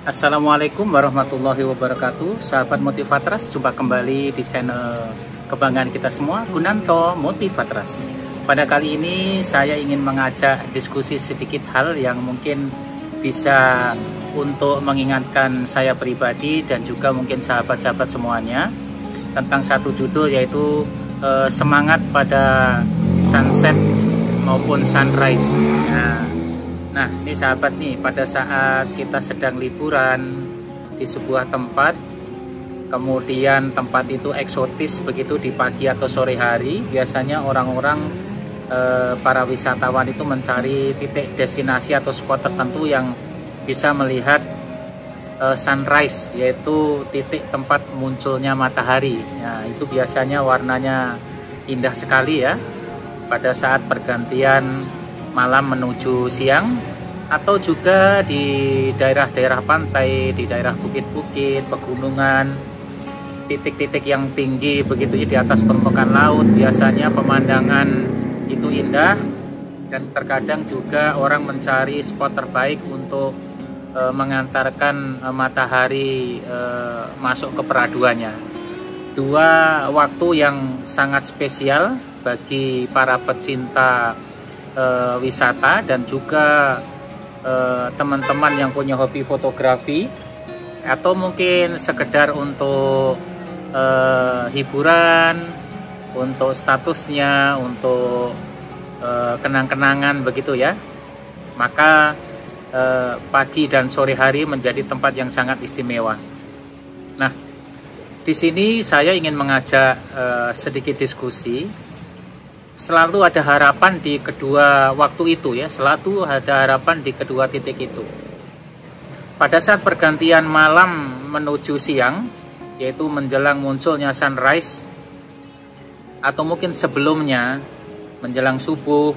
Assalamualaikum warahmatullahi wabarakatuh. Sahabat Motivatras, jumpa kembali di channel kebanggaan kita semua, Gunanto Motivatras. Pada kali ini saya ingin mengajak diskusi sedikit hal yang mungkin bisa untuk mengingatkan saya pribadi dan juga mungkin sahabat-sahabat semuanya tentang satu judul, yaitu semangat pada sunset maupun sunrise. Nah, ini sahabat nih, pada saat kita sedang liburan di sebuah tempat, kemudian tempat itu eksotis begitu di pagi atau sore hari, biasanya orang-orang para wisatawan itu mencari titik destinasi atau spot tertentu yang bisa melihat sunrise, yaitu titik tempat munculnya matahari. Nah, itu biasanya warnanya indah sekali ya pada saat pergantian malam menuju siang, atau juga di daerah-daerah pantai, di daerah bukit-bukit, pegunungan, titik-titik yang tinggi begitu ya di atas permukaan laut. Biasanya pemandangan itu indah, dan terkadang juga orang mencari spot terbaik untuk mengantarkan matahari masuk ke peraduannya. Dua waktu yang sangat spesial bagi para pecinta wisata dan juga teman-teman yang punya hobi fotografi, atau mungkin sekedar untuk hiburan, untuk statusnya, untuk kenang-kenangan begitu ya. Maka pagi dan sore hari menjadi tempat yang sangat istimewa. Nah, di sini saya ingin mengajak sedikit diskusi. Selalu ada harapan di kedua waktu itu ya, selalu ada harapan di kedua titik itu. Pada saat pergantian malam menuju siang, yaitu menjelang munculnya sunrise, atau mungkin sebelumnya menjelang subuh,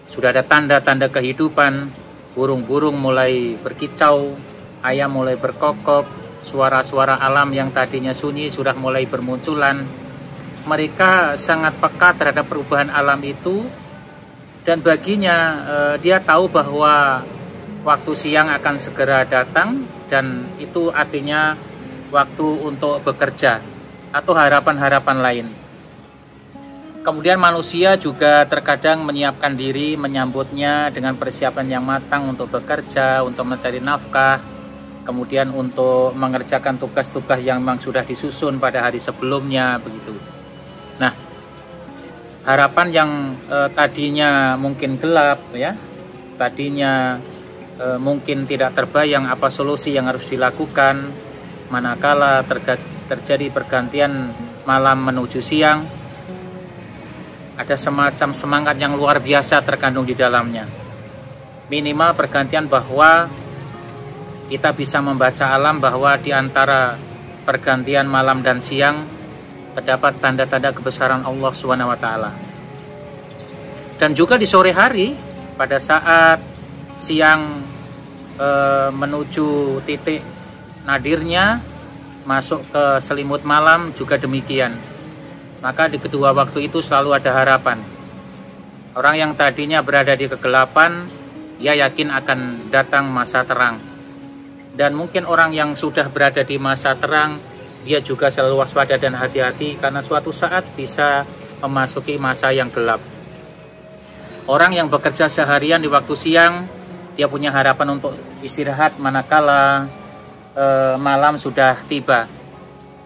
sudah ada tanda-tanda kehidupan, burung-burung mulai berkicau, ayam mulai berkokok, suara-suara alam yang tadinya sunyi sudah mulai bermunculan. Mereka sangat peka terhadap perubahan alam itu, dan baginya dia tahu bahwa waktu siang akan segera datang, dan itu artinya waktu untuk bekerja atau harapan-harapan lain. Kemudian manusia juga terkadang menyiapkan diri menyambutnya dengan persiapan yang matang untuk bekerja, untuk mencari nafkah, kemudian untuk mengerjakan tugas-tugas yang memang sudah disusun pada hari sebelumnya begitu. Nah, harapan yang tadinya mungkin gelap ya, tadinya mungkin tidak terbayang apa solusi yang harus dilakukan manakala terjadi pergantian malam menuju siang, ada semacam semangat yang luar biasa terkandung di dalamnya. Minimal pergantian bahwa kita bisa membaca alam bahwa di antara pergantian malam dan siang terdapat tanda-tanda kebesaran Allah SWT. Dan juga di sore hari, pada saat siang menuju titik nadirnya masuk ke selimut malam juga demikian. Maka di kedua waktu itu selalu ada harapan. Orang yang tadinya berada di kegelapan, dia yakin akan datang masa terang. Dan mungkin orang yang sudah berada di masa terang, dia juga selalu waspada dan hati-hati karena suatu saat bisa memasuki masa yang gelap. Orang yang bekerja seharian di waktu siang, dia punya harapan untuk istirahat manakala malam sudah tiba.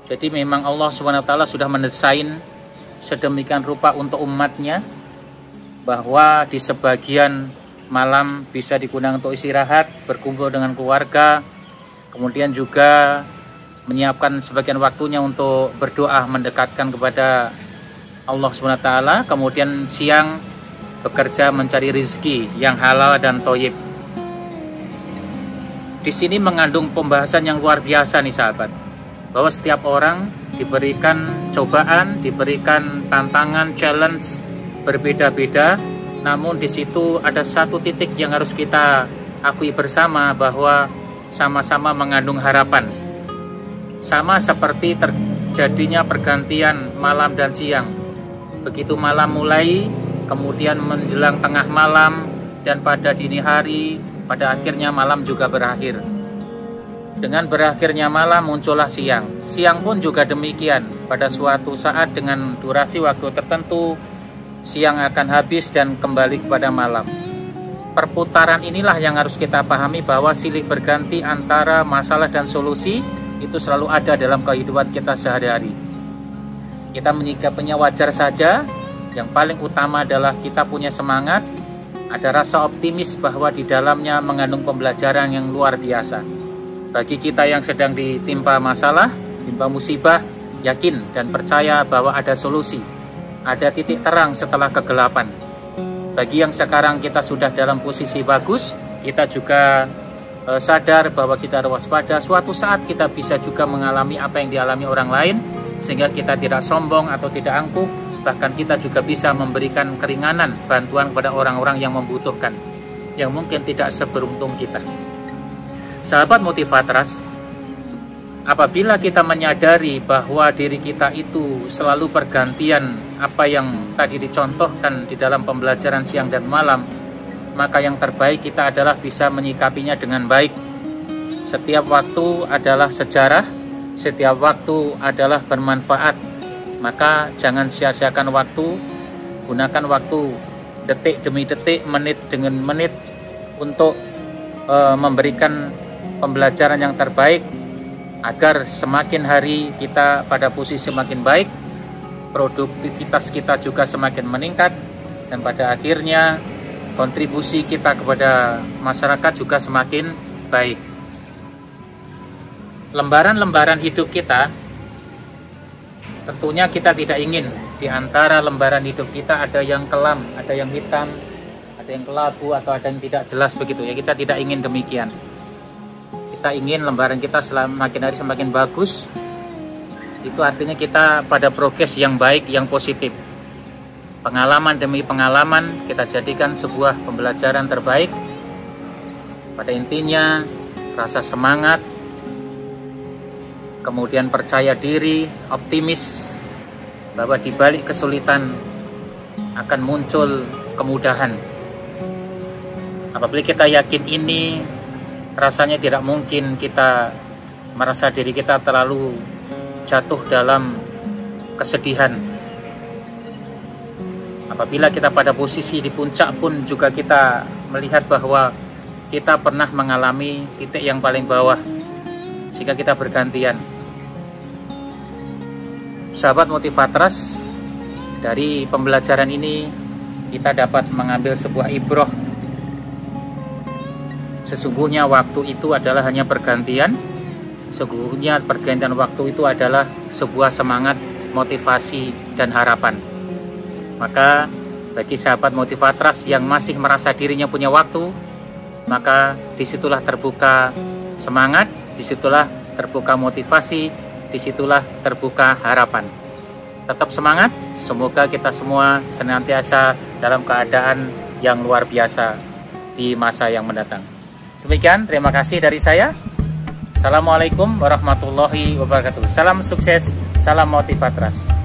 Jadi memang Allah SWT sudah mendesain sedemikian rupa untuk umatnya, bahwa di sebagian malam bisa digunakan untuk istirahat, berkumpul dengan keluarga, kemudian juga menyiapkan sebagian waktunya untuk berdoa mendekatkan kepada Allah SWT. Kemudian siang bekerja mencari rezeki yang halal dan thayyib. Di sini mengandung pembahasan yang luar biasa nih sahabat, bahwa setiap orang diberikan cobaan, diberikan tantangan, challenge berbeda-beda. Namun di situ ada satu titik yang harus kita akui bersama, bahwa sama-sama mengandung harapan. Sama seperti terjadinya pergantian malam dan siang. Begitu malam mulai, kemudian menjelang tengah malam, dan pada dini hari pada akhirnya malam juga berakhir. Dengan berakhirnya malam muncullah siang. Siang pun juga demikian. Pada suatu saat dengan durasi waktu tertentu, siang akan habis dan kembali kepada malam. Perputaran inilah yang harus kita pahami, bahwa silih berganti antara masalah dan solusi itu selalu ada dalam kehidupan kita sehari-hari. Kita menyikapinya wajar saja. Yang paling utama adalah kita punya semangat, ada rasa optimis bahwa di dalamnya mengandung pembelajaran yang luar biasa. Bagi kita yang sedang ditimpa masalah, timpa musibah, yakin dan percaya bahwa ada solusi, ada titik terang setelah kegelapan. Bagi yang sekarang kita sudah dalam posisi bagus, kita juga sadar bahwa kita harus waspada. Suatu saat kita bisa juga mengalami apa yang dialami orang lain, sehingga kita tidak sombong atau tidak angkuh. Bahkan kita juga bisa memberikan keringanan, bantuan kepada orang-orang yang membutuhkan, yang mungkin tidak seberuntung kita. Sahabat Motivatras, apabila kita menyadari bahwa diri kita itu selalu pergantian apa yang tadi dicontohkan di dalam pembelajaran siang dan malam, maka yang terbaik kita adalah bisa menyikapinya dengan baik. Setiap waktu adalah sejarah, setiap waktu adalah bermanfaat. Maka jangan sia-siakan waktu, gunakan waktu detik demi detik, menit dengan menit untuk memberikan pembelajaran yang terbaik, agar semakin hari kita pada posisi semakin baik, produktivitas kita juga semakin meningkat, dan pada akhirnya kontribusi kita kepada masyarakat juga semakin baik. Lembaran-lembaran hidup kita, tentunya kita tidak ingin di antara lembaran hidup kita ada yang kelam, ada yang hitam, ada yang kelabu, atau ada yang tidak jelas begitu ya. Kita tidak ingin demikian. Kita ingin lembaran kita semakin hari semakin bagus. Itu artinya kita pada progres yang baik, yang positif. Pengalaman demi pengalaman kita jadikan sebuah pembelajaran terbaik. Pada intinya rasa semangat, kemudian percaya diri, optimis bahwa di balik kesulitan akan muncul kemudahan. Apabila kita yakin ini, rasanya tidak mungkin kita merasa diri kita terlalu jatuh dalam kesedihan. Apabila kita pada posisi di puncak pun juga kita melihat bahwa kita pernah mengalami titik yang paling bawah, sehingga kita bergantian. Sahabat Motivatras, dari pembelajaran ini kita dapat mengambil sebuah ibrah. Sesungguhnya waktu itu adalah hanya pergantian. Sesungguhnya pergantian waktu itu adalah sebuah semangat, motivasi, dan harapan. Maka bagi sahabat Motivatras yang masih merasa dirinya punya waktu, maka disitulah terbuka semangat, disitulah terbuka motivasi, disitulah terbuka harapan. Tetap semangat, semoga kita semua senantiasa dalam keadaan yang luar biasa di masa yang mendatang. Demikian, terima kasih dari saya. Assalamualaikum warahmatullahi wabarakatuh. Salam sukses, salam Motivatras.